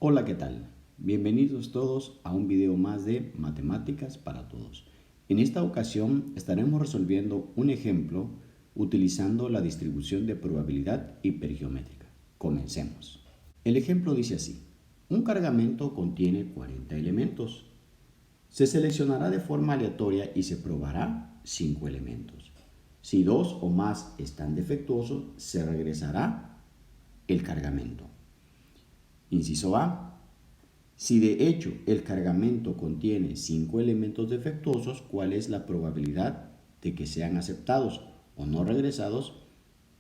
Hola, ¿qué tal? Bienvenidos todos a un video más de Matemáticas para Todos. En esta ocasión estaremos resolviendo un ejemplo utilizando la distribución de probabilidad hipergeométrica. Comencemos. El ejemplo dice así: un cargamento contiene 40 elementos. Se seleccionará de forma aleatoria y se probará 5 elementos. Si 2 o más están defectuosos, se regresará el cargamento. Inciso A. Si de hecho el cargamento contiene 5 elementos defectuosos, ¿cuál es la probabilidad de que sean aceptados o no regresados?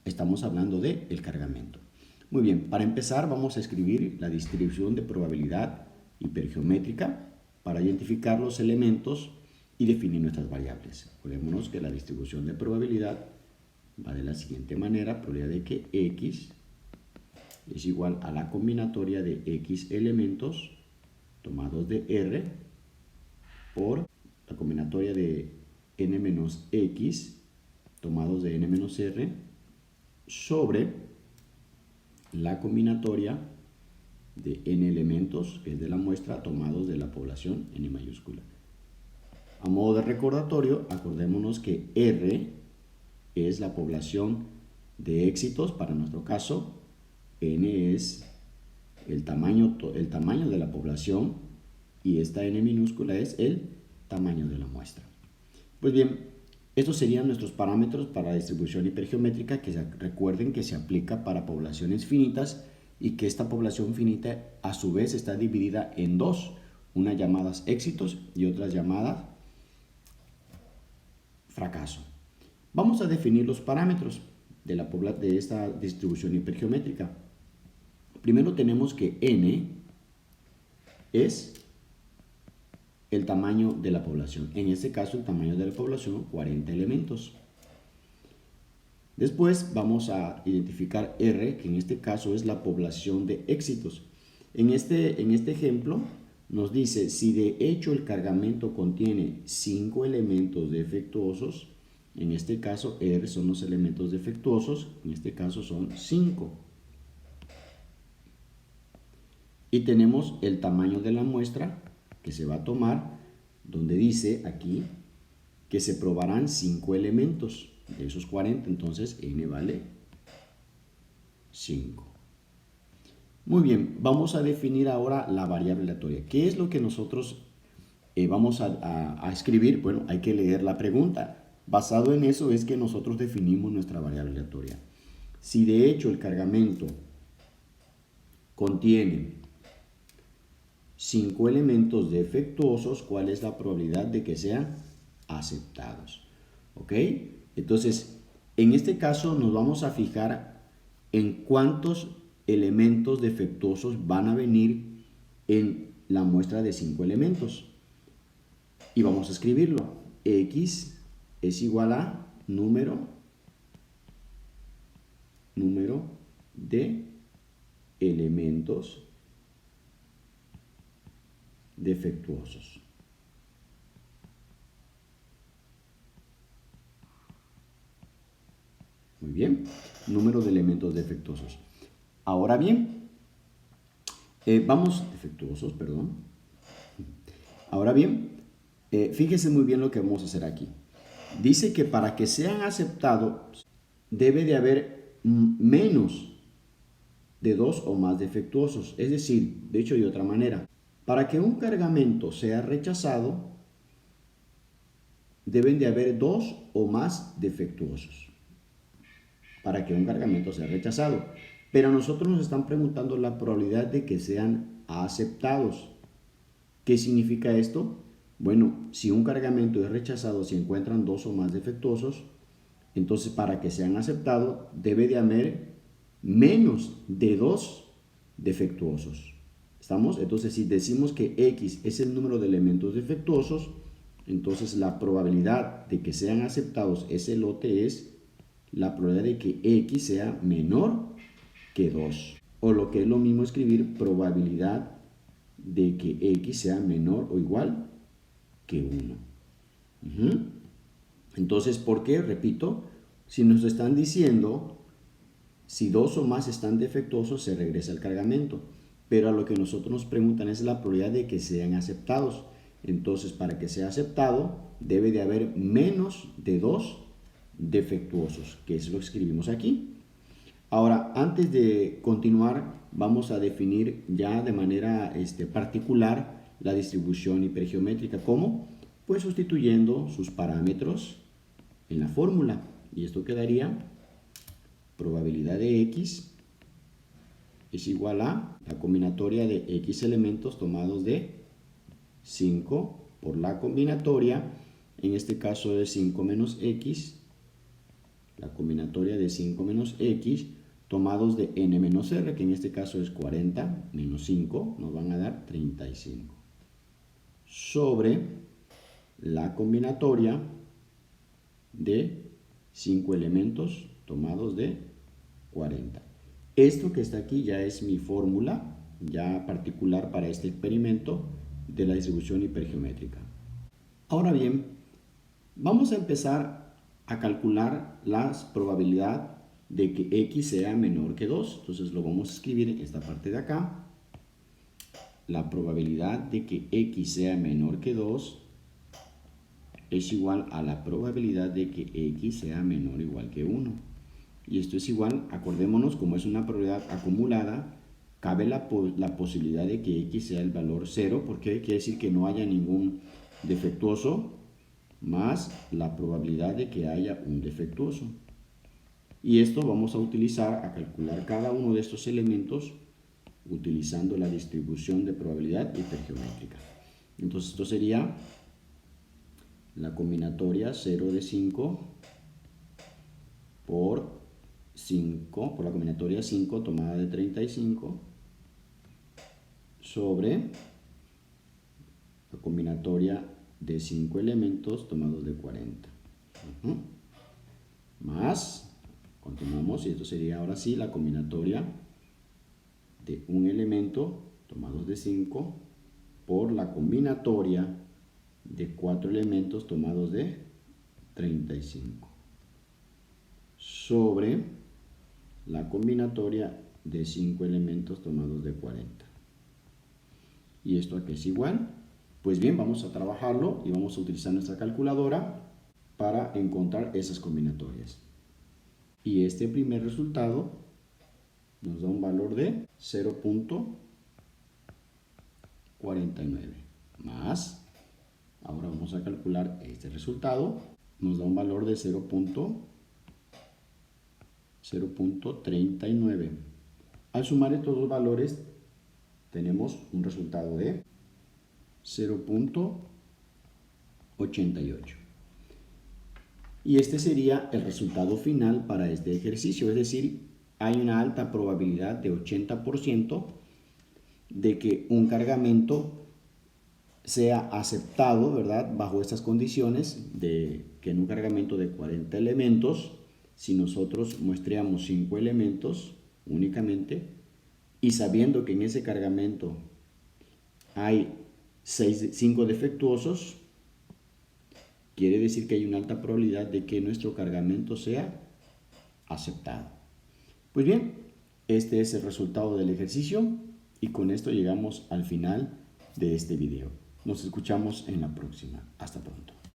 Estamos hablando del cargamento. Muy bien, para empezar vamos a escribir la distribución de probabilidad hipergeométrica para identificar los elementos y definir nuestras variables. Acordémonos que la distribución de probabilidad va de la siguiente manera: probabilidad de que X es igual a la combinatoria de X elementos tomados de R por la combinatoria de N menos X tomados de N menos R sobre la combinatoria de N elementos, que es de la muestra, tomados de la población N mayúscula. A modo de recordatorio, acordémonos que R es la población de éxitos para nuestro caso, N es el tamaño de la población y esta N minúscula es el tamaño de la muestra. Pues bien, estos serían nuestros parámetros para la distribución hipergeométrica, que recuerden que se aplica para poblaciones finitas y que esta población finita a su vez está dividida en dos, unas llamadas éxitos y otras llamadas fracaso. Vamos a definir los parámetros de esta distribución hipergeométrica. Primero tenemos que N es el tamaño de la población. En este caso, el tamaño de la población, 40 elementos. Después vamos a identificar R, que en este caso es la población de éxitos. En este ejemplo nos dice, si de hecho el cargamento contiene 5 elementos defectuosos, en este caso R son los elementos defectuosos, en este caso son 5. Y tenemos el tamaño de la muestra que se va a tomar, donde dice aquí que se probarán 5 elementos de esos 40, entonces N vale 5. Muy bien, vamos a definir ahora la variable aleatoria. ¿Qué es lo que nosotros vamos a escribir? Bueno, hay que leer la pregunta. Basado en eso es que nosotros definimos nuestra variable aleatoria. Si de hecho el cargamento contiene 5 elementos defectuosos, ¿cuál es la probabilidad de que sean aceptados? ¿Ok? Entonces, en este caso nos vamos a fijar en cuántos elementos defectuosos van a venir en la muestra de 5 elementos. Y vamos a escribirlo. X es igual a número de elementos defectuosos. Muy bien, número de elementos defectuosos. Ahora bien, defectuosos, perdón. Ahora bien, fíjese muy bien lo que vamos a hacer aquí. Dice que para que sean aceptados debe de haber menos de 2 o más defectuosos. Es decir, de hecho de otra manera, para que un cargamento sea rechazado, deben de haber 2 o más defectuosos para que un cargamento sea rechazado. Pero a nosotros nos están preguntando la probabilidad de que sean aceptados. ¿Qué significa esto? Bueno, si un cargamento es rechazado, si encuentran 2 o más defectuosos, entonces para que sean aceptados debe de haber menos de 2 defectuosos. ¿Estamos? Entonces, si decimos que X es el número de elementos defectuosos, entonces la probabilidad de que sean aceptados ese lote es la probabilidad de que X sea menor que 2. O lo que es lo mismo escribir probabilidad de que X sea menor o igual que 1. Entonces, ¿por qué? Repito, si nos están diciendo, si 2 o más están defectuosos, se regresa el cargamento. pero a lo que nosotros nos preguntan es la probabilidad de que sean aceptados. Entonces, para que sea aceptado, debe de haber menos de 2 defectuosos, que es lo que escribimos aquí. Ahora, antes de continuar, vamos a definir ya de manera particular la distribución hipergeométrica. ¿Cómo? Pues sustituyendo sus parámetros en la fórmula. Y esto quedaría probabilidad de x es igual a la combinatoria de x elementos tomados de 5 por la combinatoria, en este caso de 5 menos x, la combinatoria de 5 menos x, tomados de n menos r, que en este caso es 40 menos 5, nos van a dar 35, sobre la combinatoria de 5 elementos tomados de 40. Esto que está aquí ya es mi fórmula, ya particular para este experimento de la distribución hipergeométrica. Ahora bien, vamos a empezar a calcular la probabilidad de que x sea menor que 2. Entonces lo vamos a escribir en esta parte de acá. La probabilidad de que x sea menor que 2 es igual a la probabilidad de que x sea menor o igual que 1. Y esto es igual, acordémonos, como es una probabilidad acumulada, cabe la posibilidad de que x sea el valor 0, porque quiere decir que no haya ningún defectuoso, más la probabilidad de que haya un defectuoso. Y esto vamos a utilizar a calcular cada uno de estos elementos utilizando la distribución de probabilidad hipergeométrica. Entonces esto sería la combinatoria 0 de 5 por la combinatoria 5 tomada de 35 sobre la combinatoria de 5 elementos tomados de 40. Más, continuamos, y esto sería ahora sí la combinatoria de un elemento tomados de 5 por la combinatoria de 4 elementos tomados de 35 sobre la combinatoria de 5 elementos tomados de 40. ¿Y esto aquí es igual? Pues bien, vamos a trabajarlo y vamos a utilizar nuestra calculadora para encontrar esas combinatorias. Y este primer resultado nos da un valor de 0.49 más, ahora vamos a calcular este resultado, nos da un valor de 0.39. Al sumar estos dos valores tenemos un resultado de 0.88. Y este sería el resultado final para este ejercicio, es decir, hay una alta probabilidad de 80% de que un cargamento sea aceptado, ¿verdad? Bajo estas condiciones de que en un cargamento de 40 elementos, si nosotros muestreamos 5 elementos únicamente, y sabiendo que en ese cargamento hay 5 defectuosos, quiere decir que hay una alta probabilidad de que nuestro cargamento sea aceptado. Pues bien, este es el resultado del ejercicio y con esto llegamos al final de este video. Nos escuchamos en la próxima. Hasta pronto.